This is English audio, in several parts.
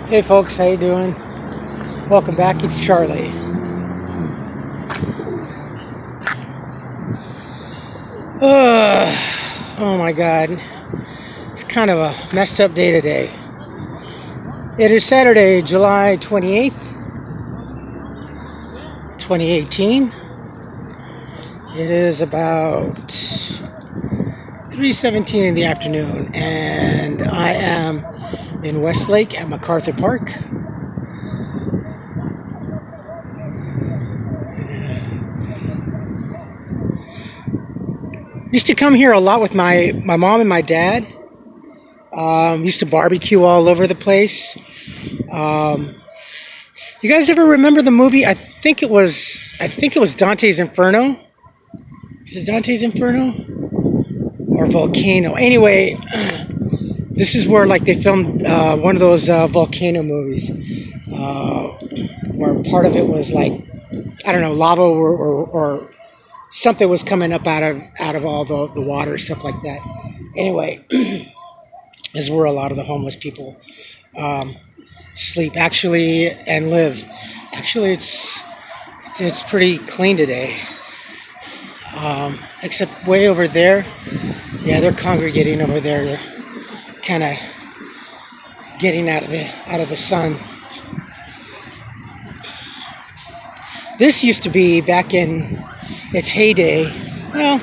Hey folks, how you doing? Welcome back, it's Charlie. Oh my god. It's kind of a messed up day today. It is Saturday, July 28th, 2018. It is about 3:17 in the afternoon, and I am in Westlake at Mc Aurther Park. Used to come here a lot with my mom and my dad. Used to barbecue all over the place. You guys ever remember the movie? I think it was Dante's Inferno. Is it Dante's Inferno or Volcano? Anyway, this is where like they filmed one of those volcano movies, where part of it was like, I don't know, lava or something was coming up out of all the water, stuff like that. Anyway, this is where a lot of the homeless people sleep actually and live. Actually, it's pretty clean today, except way over there. Yeah, they're congregating over there. They're kind of getting out of the sun. This used to be back in its heyday. Well,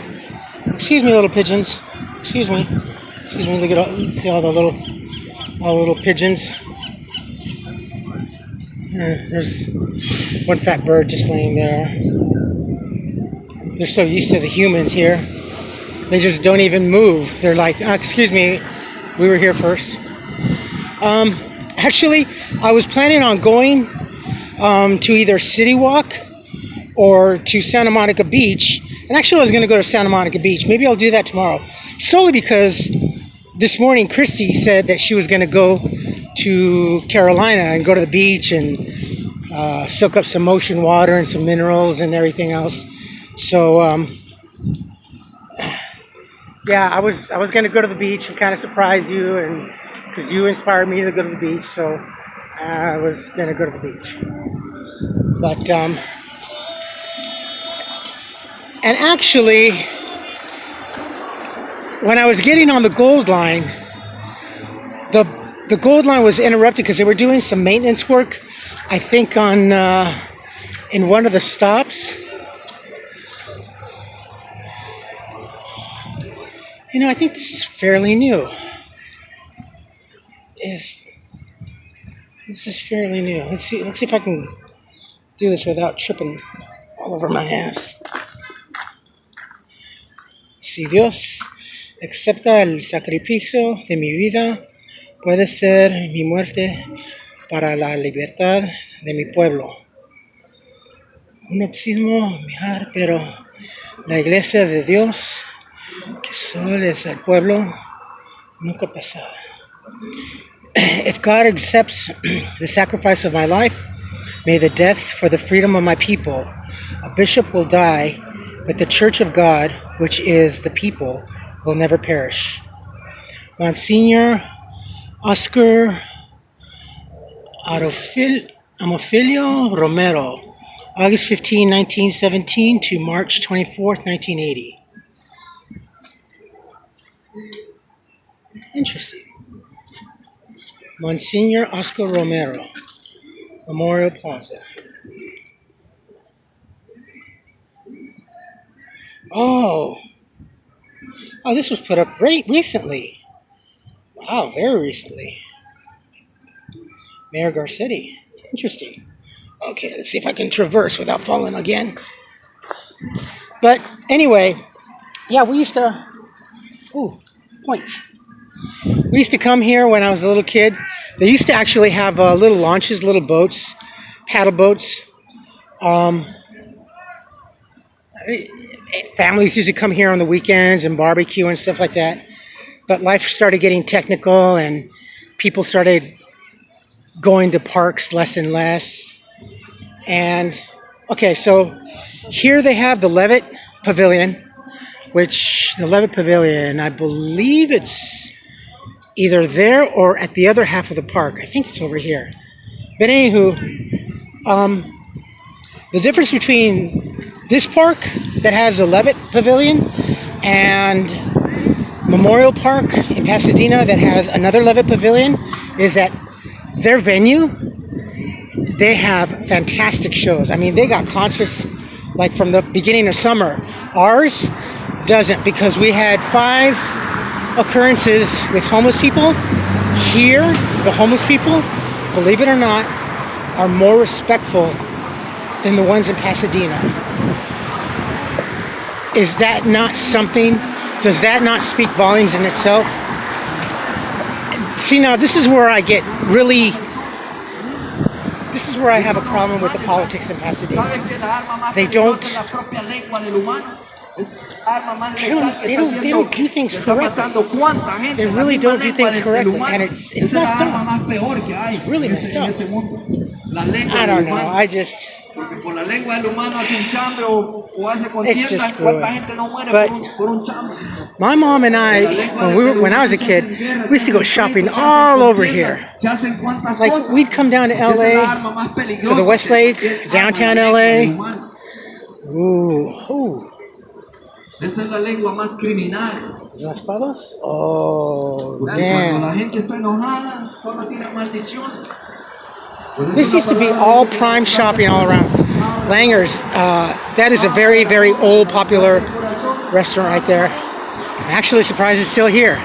excuse me, little pigeons. Excuse me. Look at all the little pigeons. There's one fat bird just laying there. They're so used to the humans here, they just don't even move. They're like, excuse me, we were here first. Actually, I was planning on going to either City Walk or to Santa Monica Beach. And actually, I was going to go to Santa Monica Beach. Maybe I'll do that tomorrow. Solely because this morning, Christy said that she was going to go to Carolina and go to the beach and soak up some ocean water and some minerals and everything else. So, yeah, I was going to go to the beach and kind of surprise you, and because you inspired me to go to the beach, so I was going to go to the beach. But, and actually, when I was getting on the Gold Line, the Gold Line was interrupted because they were doing some maintenance work, I think on in one of the stops. You know, I think this is fairly new. This is fairly new. Let's see if I can do this without tripping all over my ass. Si Dios acepta el sacrificio de mi vida, puede ser mi muerte para la libertad de mi pueblo. Un optimismo mejor, pero la iglesia de Dios, que solo es el pueblo, nunca pasará. If God accepts the sacrifice of my life, may the death for the freedom of my people. A bishop will die, but the church of God, which is the people, will never perish. Monsignor Oscar Amofilio Romero, August 15, 1917 to March 24, 1980. Interesting. Monsignor Oscar Romero, Memorial Plaza. Oh, this was put up recently. Wow, very recently. Mayor Garcetti. Interesting. Okay, let's see if I can traverse without falling again. But anyway, yeah, we used to... Ooh, points. We used to come here when I was a little kid. They used to actually have little launches, little boats, paddle boats. Families used to come here on the weekends and barbecue and stuff like that. But life started getting technical and people started going to parks less and less. And, okay, so here they have the Levitt Pavilion, which the Levitt Pavilion, I believe it's either there or at the other half of the park. I think it's over here. But anywho, the difference between this park that has a Levitt Pavilion and Memorial Park in Pasadena that has another Levitt Pavilion is that their venue, they have fantastic shows. I mean, they got concerts like from the beginning of summer. Ours doesn't, because we had 5 occurrences with homeless people. Here, the homeless people, believe it or not, are more respectful than the ones in Pasadena. Is that not something? Does that not speak volumes in itself? See, now this is where I get really, this is where I have a problem with the politics in Pasadena. They don't do things correctly. They really don't do things correctly, and it's messed up. It's really messed up. I don't know. I just. It's just screwy. But my mom and I, when I was a kid, we used to go shopping all over here. Like, we'd come down to LA, to the Westlake, downtown LA. Ooh. Esa es la lengua más criminal. ¿Las palas? Oh, man. Cuando la gente está enojada, solo tira maldición. This used to be all prime shopping all around. Langer's, that is a very, very old, popular restaurant right there. I'm actually surprised it's still here.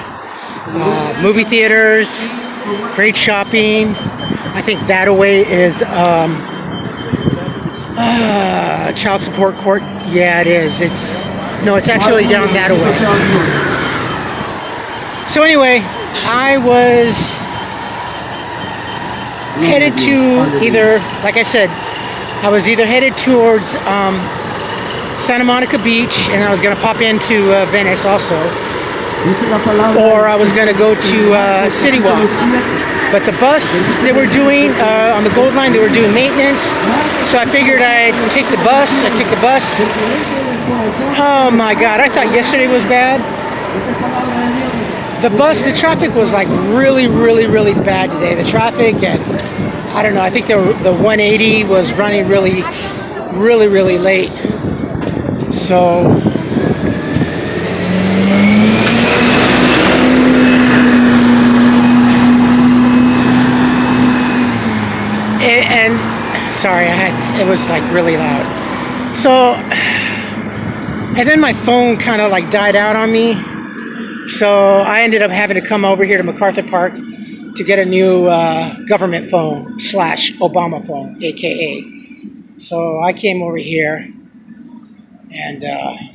Movie theaters, great shopping. I think that away is child support court. Yeah, it is. It's actually down that away. So anyway, I was headed to either, like I said, I was either headed towards Santa Monica Beach, and I was going to pop into Venice also, or I was going to go to City Walk. But the bus they were doing, on the Gold Line, they were doing maintenance, so I figured I'd take the bus. I took the bus. Oh my God, I thought yesterday was bad. The traffic was like really, really, really bad today. The traffic, and I don't know, I think the 180 was running really, really, really late. So and sorry, it was like really loud. So, and then my phone kind of like died out on me. So I ended up having to come over here to Mc Aurther Park to get a new government phone / Obama phone, AKA. So I came over here, and I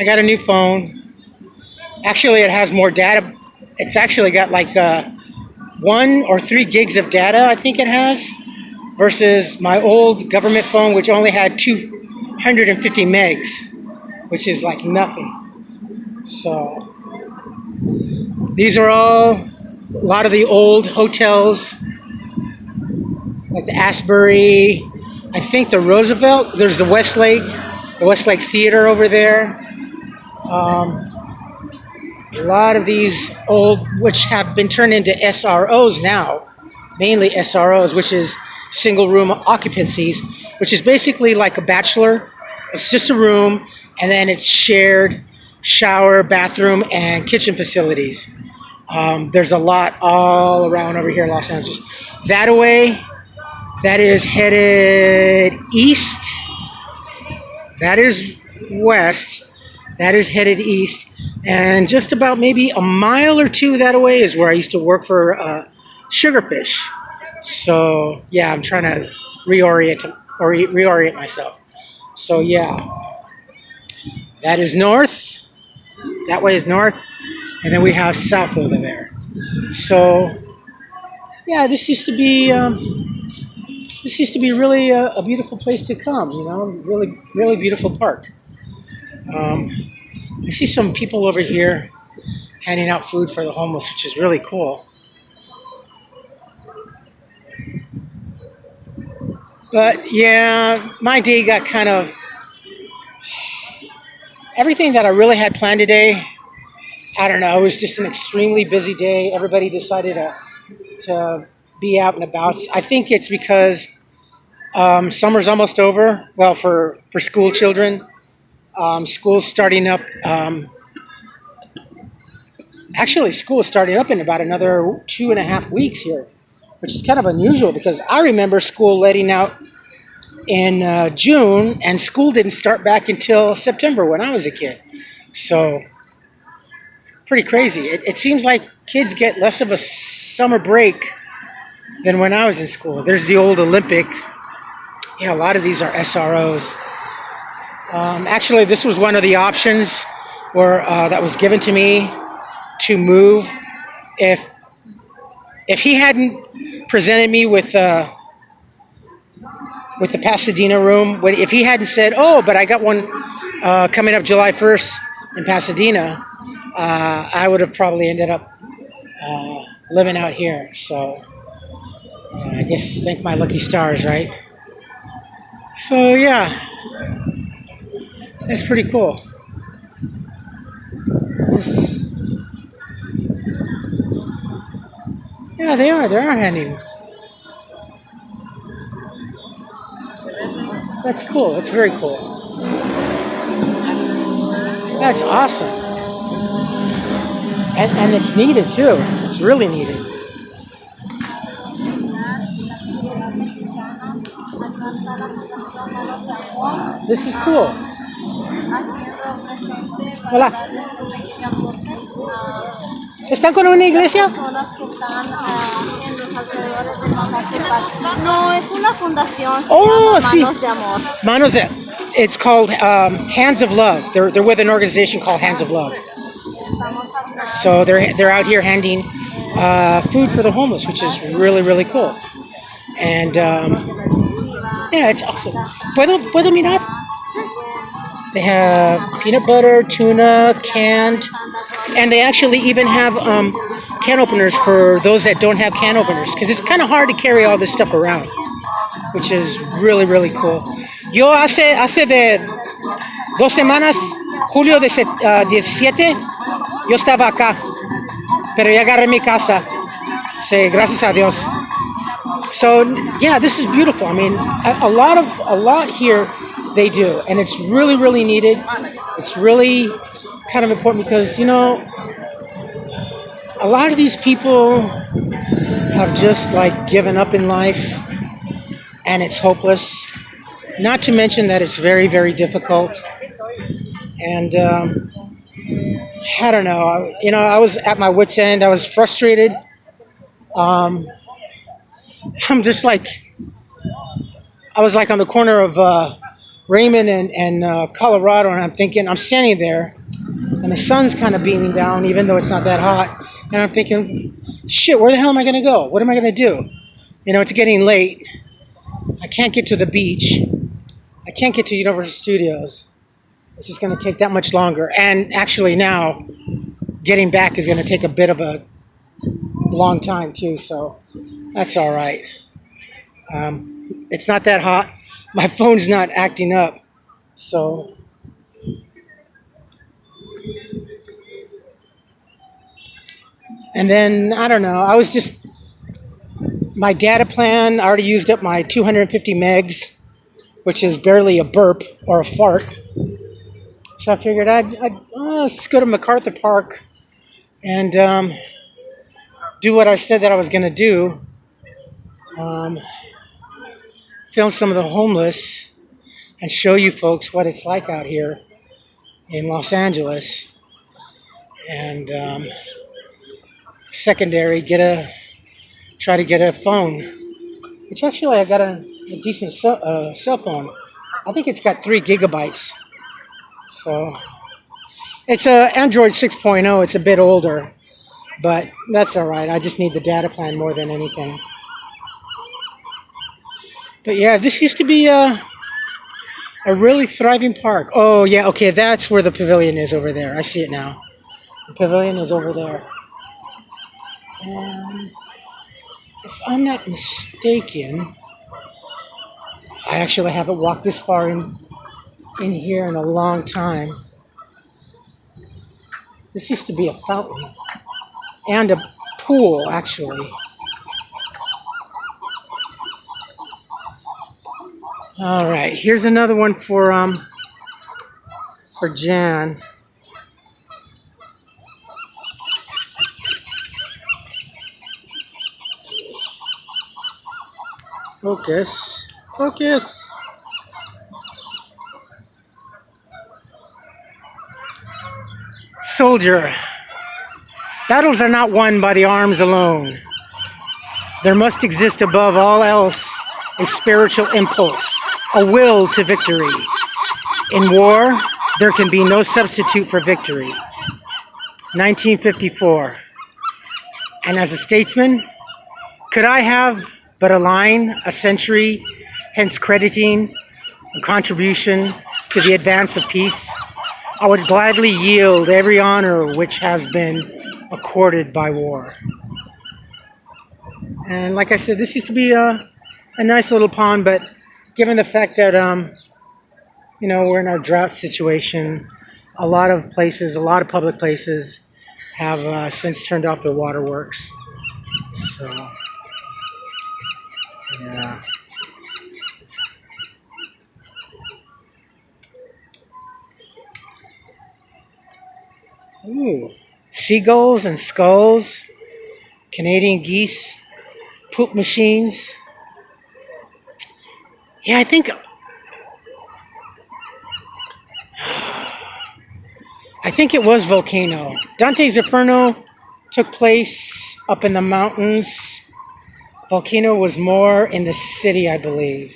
got a new phone. Actually, it has more data. It's actually got like 1 or 3 gigs of data, I think it has, versus my old government phone, which only had 250 megs, which is like nothing. So these are all a lot of the old hotels, like the Asbury, I think the Roosevelt, there's the Westlake Theater over there. A lot of these old, which have been turned into SROs now, mainly SROs, which is single room occupancies, which is basically like a bachelor. It's just a room, and then it's shared shower, bathroom, and kitchen facilities. There's a lot all around over here in Los Angeles. That away, that is headed east. That is west. That is headed east. And just about maybe a mile or 2 that away is where I used to work for Sugarfish. So yeah, I'm trying to reorient myself. So yeah, that is north. That way is north, and then we have south over there. So yeah, this used to be really a beautiful place to come. Really, really beautiful park. I see some people over here handing out food for the homeless, which is really cool. But yeah, my day got kind of, everything that I really had planned today I don't know. It was just an extremely busy day. Everybody decided to be out and about. I think it's because summer's almost over. Well, for school children, school's starting up. Actually, school is starting up in about another 2.5 weeks here, which is kind of unusual because I remember school letting out in June, and school didn't start back until September when I was a kid. So, pretty crazy. It seems like kids get less of a summer break than when I was in school. There's the old Olympic. Yeah, a lot of these are SROs. Actually, this was one of the options where that was given to me to move. If he hadn't presented me with the Pasadena room, if he hadn't said, "Oh, but I got one coming up July 1st in Pasadena," I would have probably ended up living out here. So I guess thank my lucky stars, right? So yeah, that's pretty cool. This is, yeah, they are handing. That's cool. That's very cool. That's awesome. And it's needed too. It's really needed. This is cool. Hola. ¿Están con una iglesia? No, es una fundación, se llama Manos de Amor. Manos de, it's called Hands of Love. They're with an organization called Hands of Love. So they're out here handing food for the homeless, which is really, really cool. And yeah, it's awesome. ¿Puedo mirar? They have peanut butter, tuna, canned, and they actually even have can openers for those that don't have can openers, because it's kind of hard to carry all this stuff around, which is really, really cool. Yo hace de 2 semanas, julio de 17, yo estaba acá, pero ya agarré mi casa. Sí, gracias a Dios. So yeah, this is beautiful. I mean, a lot here they do, and it's really, really needed. It's really kind of important because, you know, a lot of these people have just like given up in life, and it's hopeless. Not to mention that it's very, very difficult. And I don't know. You know, I was at my wit's end. I was frustrated. I'm just like, I was like on the corner of Raymond and Colorado, and I'm standing there, and the sun's kind of beaming down, even though it's not that hot. And I'm thinking, shit, where the hell am I going to go? What am I going to do? You know, it's getting late. I can't get to the beach. I can't get to Universal Studios. It's just going to take that much longer. And actually now, getting back is going to take a bit of a long time too, so that's all right. It's not that hot. My phone's not acting up, so and then I don't know. I was just my data plan. I already used up my 250 megs, which is barely a burp or a fart. So I figured let's go to Mc Aurther Park and do what I said that I was going to do. Film some of the homeless and show you folks what it's like out here in Los Angeles. And secondary, try to get a phone, which actually I got a decent cell phone. I think it's got 3 gigabytes. So it's a Android 6.0. It's a bit older, but that's all right. I just need the data plan more than anything. But yeah, this used to be a really thriving park. Oh yeah, okay, that's where the pavilion is over there. I see it now. The pavilion is over there. If I'm not mistaken, I actually haven't walked this far in here in a long time. This used to be a fountain and a pool, actually. All right, here's another one for Jan. Focus, focus. Soldier. Battles are not won by the arms alone. There must exist above all else a spiritual impulse, a will to victory. In war, there can be no substitute for victory. 1954. And as a statesman, could I have but a line, a century, hence crediting a contribution to the advance of peace? I would gladly yield every honor which has been accorded by war. And like I said, this used to be a nice little pond, but given the fact that we're in our drought situation, a lot of places, a lot of public places have since turned off their waterworks. So yeah. Ooh, seagulls and skulls, Canadian geese, poop machines. Yeah, I think it was volcano. Dante's Inferno took place up in the mountains. Volcano was more in the city, I believe.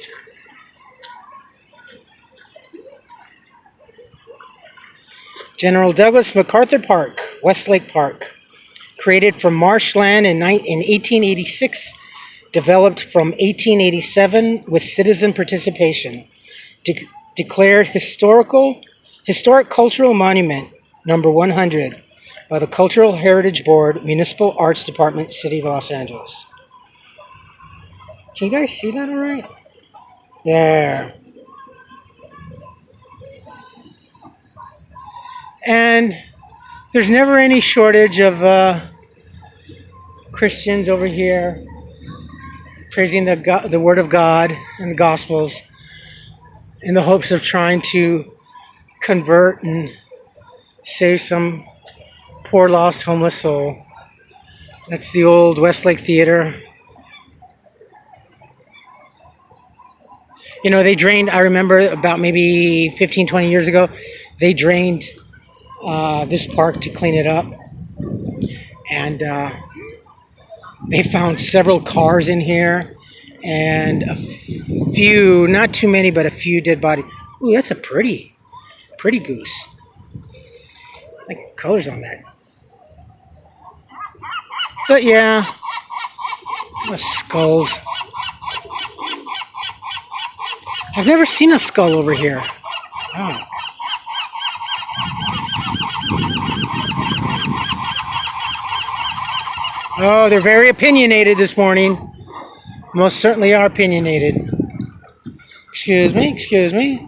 General Douglas MacArthur Park, Westlake Park, created from marshland in 1886, developed from 1887 with citizen participation, declared historic cultural monument number 100 by the Cultural Heritage Board, Municipal Arts Department, City of Los Angeles. Can you guys see that all right? There. And there's never any shortage of Christians over here praising the Word of God and the Gospels in the hopes of trying to convert and save some poor lost homeless soul. That's the old Westlake Theater. They drained, I remember about maybe 15, 20 years ago, they drained this park to clean it up. And they found several cars in here and a few, not too many, but a few dead bodies. Ooh, that's a pretty goose. I like the colors on that. But yeah, the skulls. I've never seen a skull over here. Oh. Oh, they're very opinionated this morning. Most certainly are opinionated. Excuse me.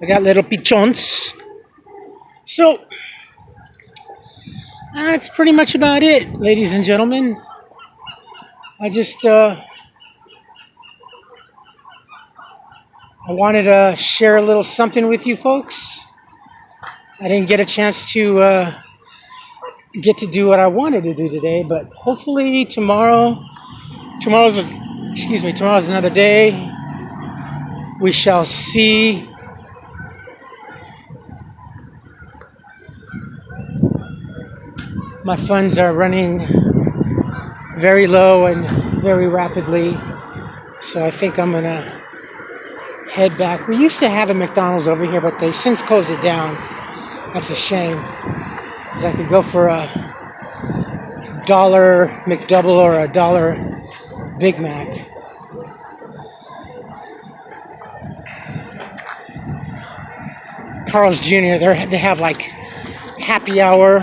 I got little pichons. So, that's pretty much about it, ladies and gentlemen. I just, I wanted to share a little something with you folks. I didn't get a chance to get to do what I wanted to do today, but hopefully tomorrow's another day. We shall see. My funds are running very low and very rapidly, so I think I'm gonna head back. We used to have a McDonald's over here, but they since closed it down. That's a shame, because I could go for a $1 McDouble or a $1 Big Mac. Carl's Jr., they have like happy hour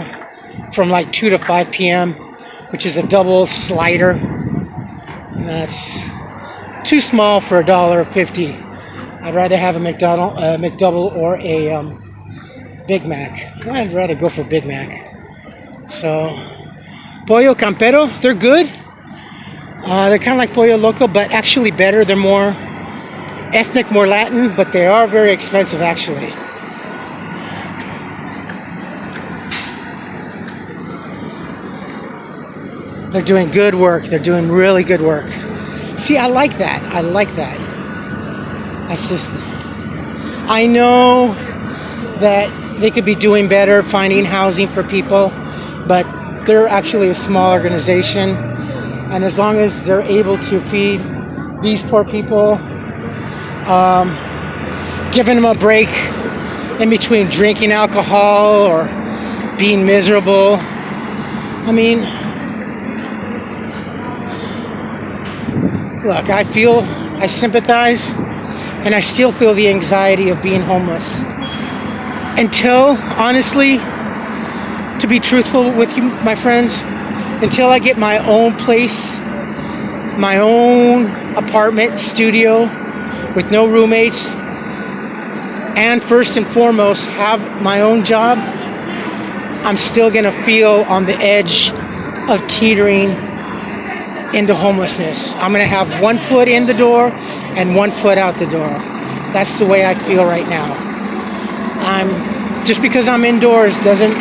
from like 2 to 5 p.m., which is a double slider. And that's too small for $1.50. I'd rather have a McDouble or a Big Mac. I'd rather go for Big Mac. So, Pollo Campero, they're good. They're kind of like Pollo Loco, but actually better. They're more ethnic, more Latin, but they are very expensive actually. They're doing good work. They're doing really good work. See, I like that. I like that. That's just... I know that they could be doing better finding housing for people, but they're actually a small organization, and as long as they're able to feed these poor people, giving them a break in between drinking alcohol or being miserable, I mean, look, I sympathize, and I still feel the anxiety of being homeless. Until, honestly, to be truthful with you, my friends, until I get my own place, my own apartment, studio, with no roommates, and first and foremost, have my own job, I'm still gonna feel on the edge of teetering into homelessness. I'm gonna have one foot in the door and one foot out the door. That's the way I feel right now. Just because I'm indoors doesn't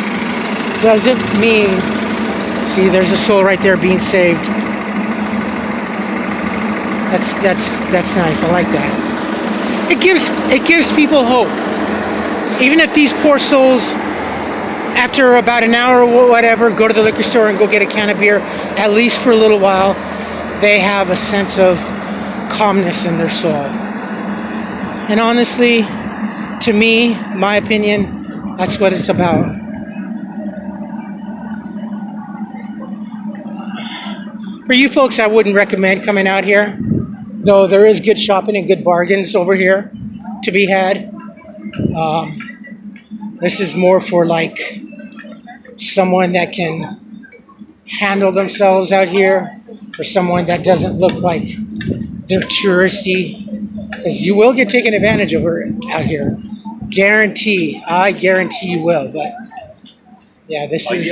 mean, see, there's a soul right there being saved. That's nice. I like that. It gives people hope. Even if these poor souls, after about an hour or whatever, go to the liquor store and go get a can of beer, at least for a little while, they have a sense of calmness in their soul. And honestly, to me, my opinion, that's what it's about. For you folks, I wouldn't recommend coming out here, though there is good shopping and good bargains over here to be had. This is more for like someone that can handle themselves out here, for someone that doesn't look like they're touristy, because you will get taken advantage of out here. I guarantee you will. But yeah, this is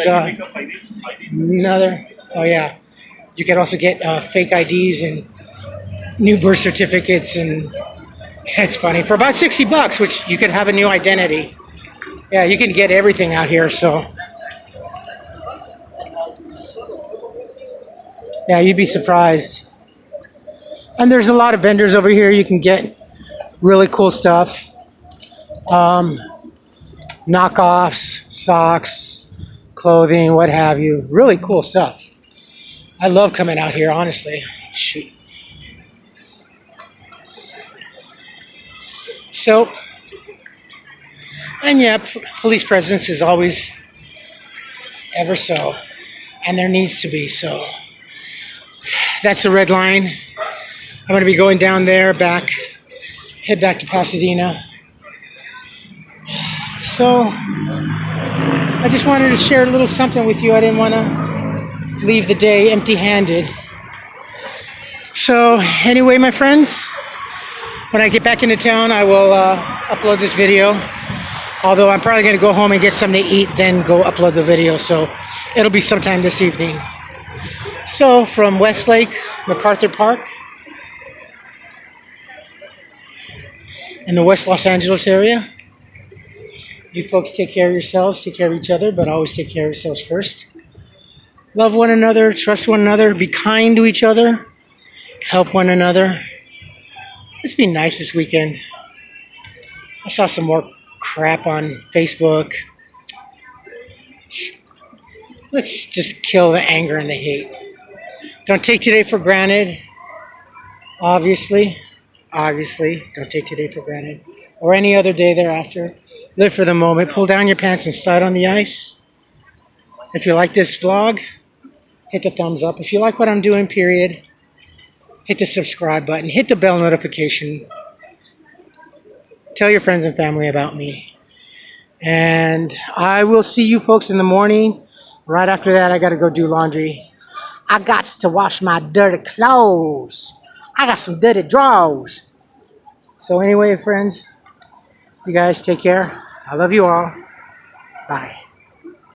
another. Oh yeah, you can also get fake IDs and new birth certificates, and it's funny, for about $60, which you could have a new identity. Yeah, you can get everything out here. So yeah, you'd be surprised. And there's a lot of vendors over here. You can get really cool stuff. Knockoffs, socks, clothing, what have you. Really cool stuff. I love coming out here, honestly. Shoot. So, and yeah, police presence is always ever so, and there needs to be. So that's the red line. I'm going to be going down there, head back to Pasadena. So I just wanted to share a little something with you. I didn't want to leave the day empty-handed. So anyway, my friends, when I get back into town, I will upload this video. Although I'm probably going to go home and get something to eat, then go upload the video. So it'll be sometime this evening. So from Westlake, Mc Aurther Park, in the West Los Angeles area, you folks take care of yourselves, take care of each other, but always take care of yourselves first. Love one another, trust one another, be kind to each other, help one another. Let's be nice this weekend. I saw some more crap on Facebook. Let's just kill the anger and the hate. Don't take today for granted. Obviously, don't take today for granted. Or any other day thereafter. Live for the moment. Pull down your pants and slide on the ice. If you like this vlog, hit the thumbs up. If you like what I'm doing, period, hit the subscribe button. Hit the bell notification. Tell your friends and family about me. And I will see you folks in the morning. Right after that, I got to go do laundry. I got to wash my dirty clothes. I got some dirty drawers. So anyway, friends, you guys take care. I love you all. Bye.